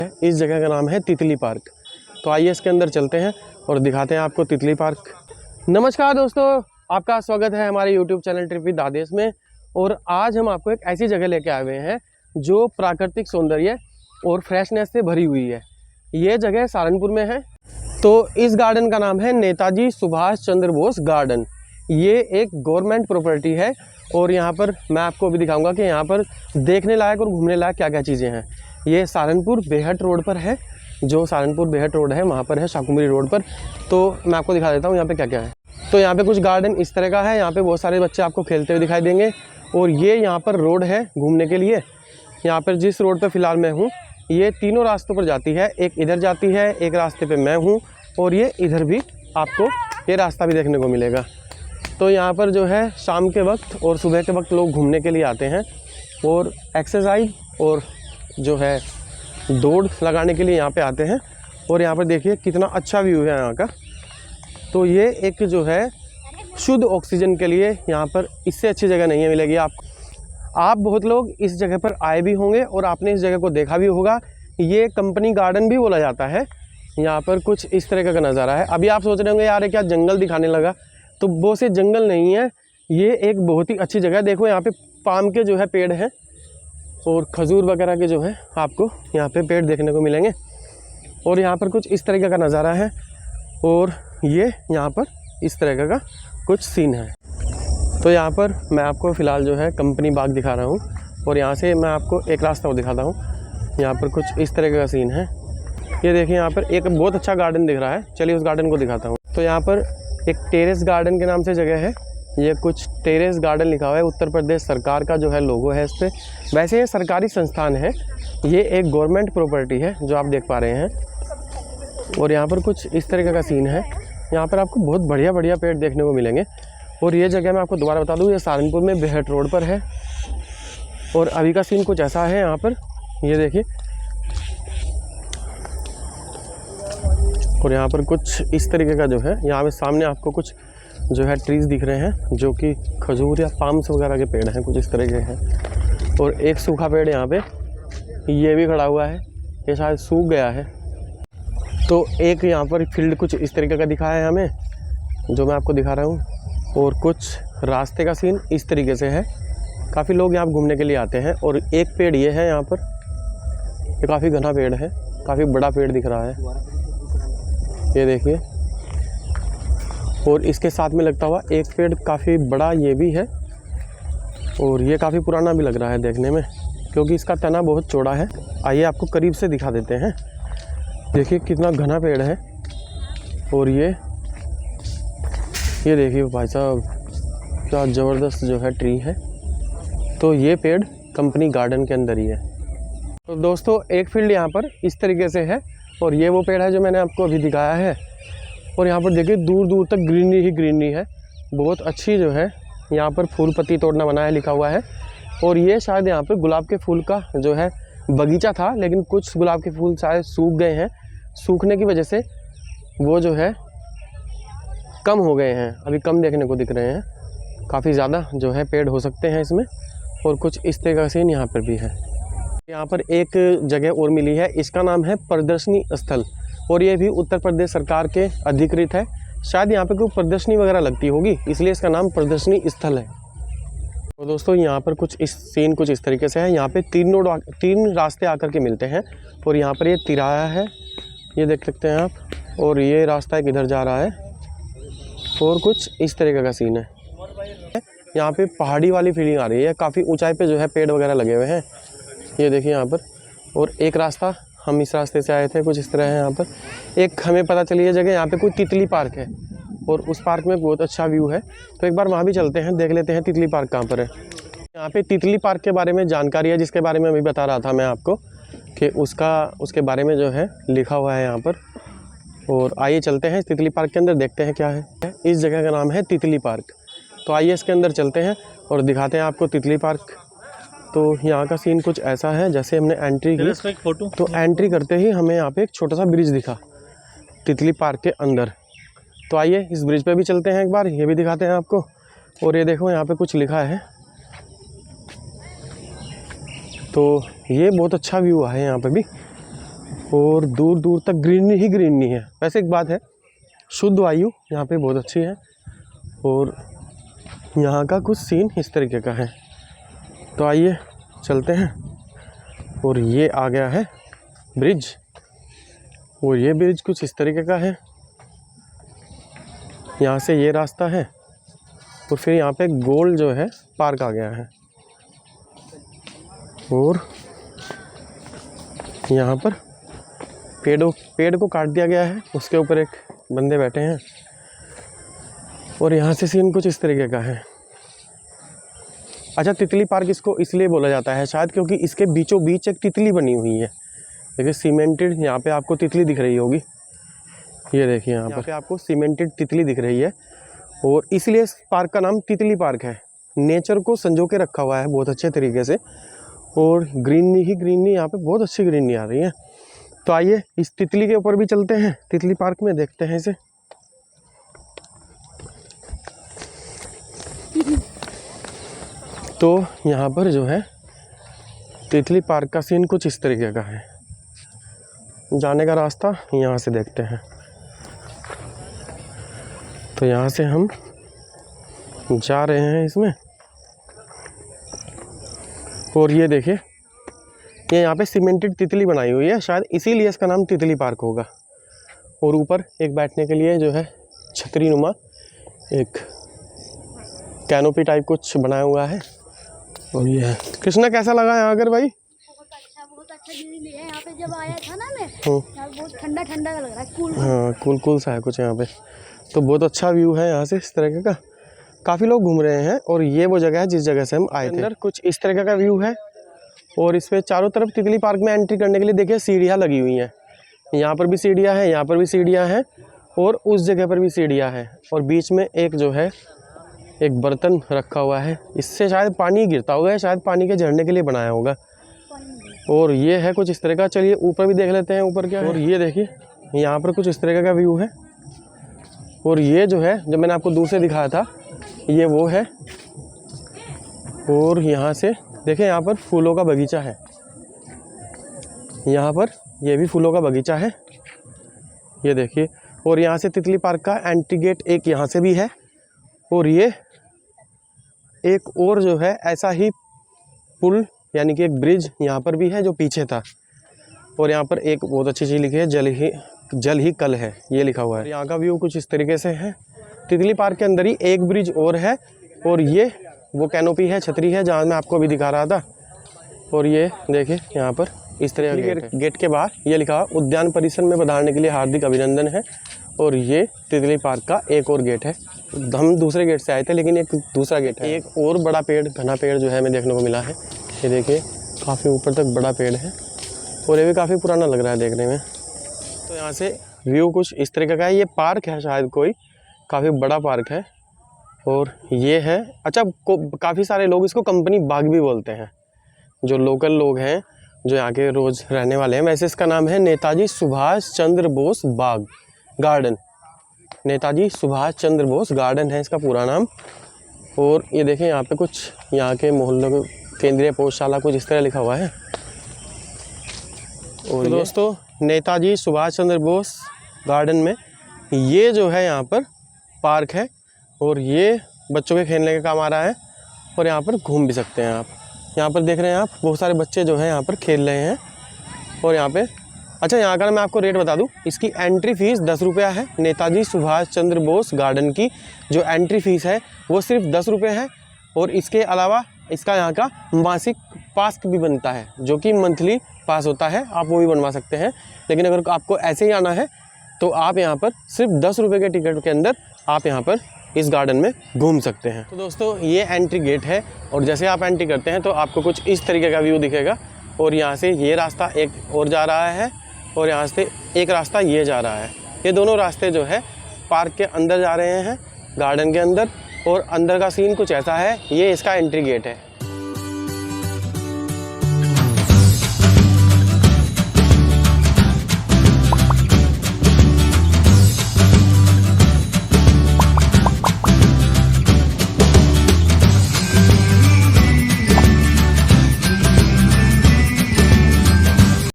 इस जगह का नाम है तितली पार्क। तो आइए इसके अंदर चलते हैं और दिखाते हैं आपको तितली पार्क। नमस्कार दोस्तों, आपका स्वागत है हमारे YouTube चैनल ट्रिप विद आदेश में। और आज हम आपको एक ऐसी जगह लेके आए हुए हैं जो प्राकृतिक सौंदर्य और फ्रेशनेस से भरी हुई है। ये जगह सहारनपुर में है। तो इस गार्डन का नाम है नेताजी सुभाष चंद्र बोस गार्डन। ये एक गवर्नमेंट प्रॉपर्टी है और यहाँ पर मैं आपको अभी दिखाऊंगा कि यहाँ पर देखने लायक और घूमने लायक क्या क्या चीज़ें हैं। ये सहारनपुर बेहट रोड पर है, जो सहारनपुर बेहट रोड है वहाँ पर है, शाकुम्भरी रोड पर। तो मैं आपको दिखा देता हूँ यहाँ पे क्या क्या है। तो यहाँ पे कुछ गार्डन इस तरह का है, यहाँ पे बहुत सारे बच्चे आपको खेलते हुए दिखाई देंगे। और ये यहाँ पर रोड है घूमने के लिए। यहाँ पर जिस रोड पर फ़िलहाल मैं हूँ, ये तीनों रास्तों पर जाती है। एक इधर जाती है, एक रास्ते पे मैं हूँ और ये इधर भी आपको ये रास्ता भी देखने को मिलेगा। तो यहाँ पर जो है शाम के वक्त और सुबह के वक्त लोग घूमने के लिए आते हैं और एक्सरसाइज और जो है दौड़ लगाने के लिए यहाँ पे आते हैं। और यहाँ पर देखिए कितना अच्छा व्यू है यहाँ का। तो ये एक जो है शुद्ध ऑक्सीजन के लिए यहाँ पर इससे अच्छी जगह नहीं मिलेगी आपको। आप बहुत लोग इस जगह पर आए भी होंगे और आपने इस जगह को देखा भी होगा। ये कंपनी गार्डन भी बोला जाता है। यहाँ पर कुछ इस तरह का नज़ारा है। अभी आप सोच रहे होंगे यार क्या जंगल दिखाने लगा, तो वो से जंगल नहीं है, ये एक बहुत ही अच्छी जगह है। देखो यहाँ पे पाम के जो है पेड़ हैं और खजूर वगैरह के जो है आपको यहाँ पे पेड़ देखने को मिलेंगे। और यहाँ पर कुछ इस तरीके का नज़ारा है और ये यहाँ पर इस तरह का कुछ सीन है। तो यहाँ पर मैं आपको फ़िलहाल जो है कंपनी बाग दिखा रहा हूँ और यहाँ से मैं आपको एक रास्ता वो दिखाता हूँ। यहाँ पर कुछ इस तरह का सीन है। ये देखिए यहाँ पर एक बहुत अच्छा गार्डन दिख रहा है, चलिए उस गार्डन को दिखाता हूँ। तो यहाँ पर एक टेरेस गार्डन के नाम से जगह है। ये कुछ टेरेस गार्डन लिखा हुआ है, उत्तर प्रदेश सरकार का जो है लोगो है इस पर। वैसे ये सरकारी संस्थान है, ये एक गवर्नमेंट प्रॉपर्टी है जो आप देख पा रहे हैं। और यहाँ पर कुछ इस तरीके का सीन है। यहाँ पर आपको बहुत बढ़िया बढ़िया पेड़ देखने को मिलेंगे। और ये जगह मैं आपको दोबारा बता दूँ, ये सहारनपुर में बेहट रोड पर है। और अभी का सीन कुछ ऐसा है यहाँ पर, ये देखिए। और यहाँ पर कुछ इस तरीके का जो है, यहाँ पे सामने आपको कुछ जो है ट्रीज़ दिख रहे हैं जो कि खजूर या पाम्स वगैरह के पेड़ हैं, कुछ इस तरह के हैं। और एक सूखा पेड़ यहाँ पे ये भी खड़ा हुआ है, ये शायद सूख गया है। तो एक यहाँ पर फील्ड कुछ इस तरीके का दिखा है हमें, जो मैं आपको दिखा रहा हूँ। और कुछ रास्ते का सीन इस तरीके से है। काफ़ी लोग यहाँ घूमने के लिए आते हैं। और एक पेड़ ये है यहाँ पर, ये काफ़ी घना पेड़ है, काफ़ी बड़ा पेड़ दिख रहा है, ये देखिए। और इसके साथ में लगता हुआ एक पेड़ काफ़ी बड़ा ये भी है और ये काफ़ी पुराना भी लग रहा है देखने में, क्योंकि इसका तना बहुत चौड़ा है। आइए आपको करीब से दिखा देते हैं। देखिए कितना घना पेड़ है। और ये देखिए भाई साहब क्या ज़बरदस्त जो है ट्री है। तो ये पेड़ कंपनी गार्डन के अंदर ही है। तो दोस्तों एक फील्ड यहाँ पर इस तरीके से है और ये वो पेड़ है जो मैंने आपको अभी दिखाया है। और यहाँ पर देखिए दूर दूर तक ग्रीनरी ही ग्रीनरी है, बहुत अच्छी जो है। यहाँ पर फूल पत्ती तोड़ना मना है लिखा हुआ है। और ये शायद यहाँ पर गुलाब के फूल का जो है बगीचा था, लेकिन कुछ गुलाब के फूल शायद सूख गए हैं। सूखने की वजह से वो जो है कम हो गए हैं, अभी कम देखने को दिख रहे हैं। काफ़ी ज़्यादा जो है पेड़ हो सकते हैं इसमें। और कुछ इस तरह का सीन यहाँ पर भी है। यहाँ पर एक जगह और मिली है, इसका नाम है प्रदर्शनी स्थल। और ये भी उत्तर प्रदेश सरकार के अधिकृत है। शायद यहाँ पे कोई प्रदर्शनी वगैरह लगती होगी, इसलिए इसका नाम प्रदर्शनी स्थल है। तो दोस्तों यहाँ पर कुछ इस सीन कुछ इस तरीके से है। यहाँ पे तीन रास्ते आकर के मिलते हैं। और यहाँ पर ये तिराहा है, ये देख सकते हैं आप। और ये रास्ता एक इधर जा रहा है और कुछ इस तरीके का सीन है। यहाँ पे पहाड़ी वाली फीलिंग आ रही है, काफ़ी ऊंचाई पे जो है पेड़ वगैरह लगे हुए हैं, ये देखिए यहाँ पर। और एक रास्ता हम इस रास्ते से आए थे, कुछ इस तरह है। यहाँ पर एक हमें पता चली है जगह, यहाँ पे कोई तितली पार्क है और उस पार्क में बहुत अच्छा व्यू है। तो एक बार वहाँ भी चलते हैं, देख लेते हैं तितली पार्क कहाँ पर है। यहाँ पे तितली पार्क के बारे में जानकारी है, जिसके बारे में अभी बता रहा था मैं आपको कि उसके बारे में जो है लिखा हुआ है यहाँ पर। और आइए चलते हैं तितली पार्क के अंदर, देखते हैं क्या है। इस जगह का नाम है तितली पार्क। तो आइए इसके अंदर चलते हैं और दिखाते हैं आपको तितली पार्क। तो यहाँ का सीन कुछ ऐसा है, जैसे हमने एंट्री की तो एंट्री करते ही हमें यहाँ पे एक छोटा सा ब्रिज दिखा तितली पार्क के अंदर। तो आइए इस ब्रिज पे भी चलते हैं, एक बार ये भी दिखाते हैं आपको। और ये देखो यहाँ पे कुछ लिखा है। तो ये बहुत अच्छा व्यू है यहाँ पे भी। और दूर दूर तक ग्रीनरी ही ग्रीनरी है। वैसे एक बात है, शुद्ध वायु यहाँ पे बहुत अच्छी है और यहाँ का कुछ सीन इस तरीके का है। तो आइए चलते हैं। और ये आ गया है ब्रिज, और ये ब्रिज कुछ इस तरीके का है। यहाँ से ये रास्ता है और फिर यहाँ पे गोल जो है पार्क आ गया है। और यहाँ पर पेड़ को काट दिया गया है, उसके ऊपर एक बंदे बैठे हैं। और यहाँ से सीन कुछ इस तरीके का है। अच्छा, तितली पार्क इसको इसलिए बोला जाता है शायद क्योंकि इसके बीचों बीच एक तितली बनी हुई है। देखिए सीमेंटेड, यहाँ पे आपको तितली दिख रही होगी। ये देखिए यहाँ पे आपको सीमेंटेड तितली दिख रही है और इसलिए इस पार्क का नाम तितली पार्क है। नेचर को संजो के रखा हुआ है बहुत अच्छे तरीके से, और ग्रीनरी ही ग्रीनरी, यहाँ पे बहुत अच्छी ग्रीनरी आ रही है। तो आइए इस तितली के ऊपर भी चलते हैं, तितली पार्क में देखते हैं इसे। तो यहाँ पर जो है तितली पार्क का सीन कुछ इस तरीके का है। जाने का रास्ता यहाँ से देखते हैं। तो यहाँ से हम जा रहे हैं इसमें। और ये देखिए, ये यहाँ पे सीमेंटेड तितली बनाई हुई है, शायद इसीलिए इसका नाम तितली पार्क होगा। और ऊपर एक बैठने के लिए जो है छतरी नुमा एक कैनोपी टाइप कुछ बनाया हुआ है। और ये है। कृष्णा कैसा लगा यहाँ आकर भाई? बहुत अच्छा है। यहाँ पे जब आया था ना मैं, यहाँ बहुत ठंडा ठंडा लग रहा है, कूल। हाँ, कूल सा है कुछ यहाँ पे। तो बहुत अच्छा व्यू है यहाँ से इस तरीके का। काफ़ी लोग घूम रहे हैं और ये वो जगह है जिस जगह से हम आए थे। अंदर कुछ इस तरीके का व्यू है और इस पे चारों तरफ तितली पार्क में एंट्री करने के लिए देखिए सीढ़ियाँ लगी हुई हैं। यहाँ पर भी सीढ़ियाँ हैं, यहाँ पर भी सीढ़ियाँ हैं और उस जगह पर भी सीढ़ियाँ हैं। और बीच में एक जो है एक बर्तन रखा हुआ है, इससे शायद पानी गिरता होगा, शायद पानी के झरने के लिए बनाया होगा। और ये है कुछ इस तरह का। चलिए ऊपर भी देख लेते हैं ऊपर क्या है। और ये देखिए यहाँ पर कुछ इस तरह का व्यू है। और ये जो है, जब मैंने आपको दूर से दिखाया था, ये वो है। और यहाँ से देखिए, यहाँ पर फूलों का बगीचा है। यहाँ पर ये भी फूलों का बगीचा है, ये देखिए। और यहाँ से तितली पार्क का एंट्री गेट एक यहाँ से भी है। और ये एक और जो है ऐसा ही पुल यानी कि एक ब्रिज यहाँ पर भी है जो पीछे था। और यहाँ पर एक बहुत अच्छी चीज़ लिखी है, जल ही कल है, ये लिखा हुआ है। यहाँ का व्यू कुछ इस तरीके से है। तितली पार्क के अंदर ही एक ब्रिज और है और ये वो कैनोपी है, छतरी है, जहाँ मैं आपको अभी दिखा रहा था। और ये देखिए यहाँ पर इस तरह का गेट के बाहर ये लिखा हुआ, उद्यान परिसर में पधारने के लिए हार्दिक अभिनंदन है। और ये तितली पार्क का एक और गेट है। हम दूसरे गेट से आए थे लेकिन एक दूसरा गेट है। एक और बड़ा पेड़, घना पेड़ जो है हमें देखने को मिला है। ये देखिए काफ़ी ऊपर तक बड़ा पेड़ है और ये भी काफ़ी पुराना लग रहा है देखने में। तो यहाँ से व्यू कुछ इस तरीके का है। ये पार्क है शायद कोई, काफ़ी बड़ा पार्क है। और ये है, अच्छा काफ़ी सारे लोग इसको कंपनी बाग भी बोलते हैं, जो लोकल लोग हैं जो यहाँ के रोज़ रहने वाले हैं। वैसे इसका नाम है नेताजी सुभाष चंद्र बोस बाग गार्डन। नेताजी सुभाष चंद्र बोस गार्डन है इसका पूरा नाम। और ये देखें यहाँ पे कुछ यहाँ के मोहल्लों केंद्रीय पौधशाला कुछ इस तरह लिखा हुआ है। और तो दोस्तों नेताजी सुभाष चंद्र बोस गार्डन में ये जो है यहाँ पर पार्क है और ये बच्चों के खेलने का काम आ रहा है। और यहाँ पर घूम भी सकते हैं आप। यहाँ पर देख रहे हैं आप बहुत सारे बच्चे जो हैं यहाँ पर खेल रहे हैं। और यहाँ पे अच्छा, यहाँ का मैं आपको रेट बता दूँ, इसकी एंट्री फ़ीस 10 रुपया है। नेताजी सुभाष चंद्र बोस गार्डन की जो एंट्री फ़ीस है वो सिर्फ 10 रुपये है। और इसके अलावा इसका यहाँ का मासिक पास भी बनता है, जो कि मंथली पास होता है, आप वो भी बनवा सकते हैं। लेकिन अगर आपको ऐसे ही आना है तो आप यहाँ पर सिर्फ 10 रुपये के टिकट के अंदर आप यहाँ पर इस गार्डन में घूम सकते हैं। तो दोस्तों ये एंट्री गेट है और जैसे आप एंट्री करते हैं तो आपको कुछ इस तरीके का व्यू दिखेगा। और यहाँ से ये रास्ता एक और जा रहा है और यहाँ से एक रास्ता ये जा रहा है। ये दोनों रास्ते जो है पार्क के अंदर जा रहे हैं, गार्डन के अंदर। और अंदर का सीन कुछ ऐसा है, ये इसका एंट्री गेट है।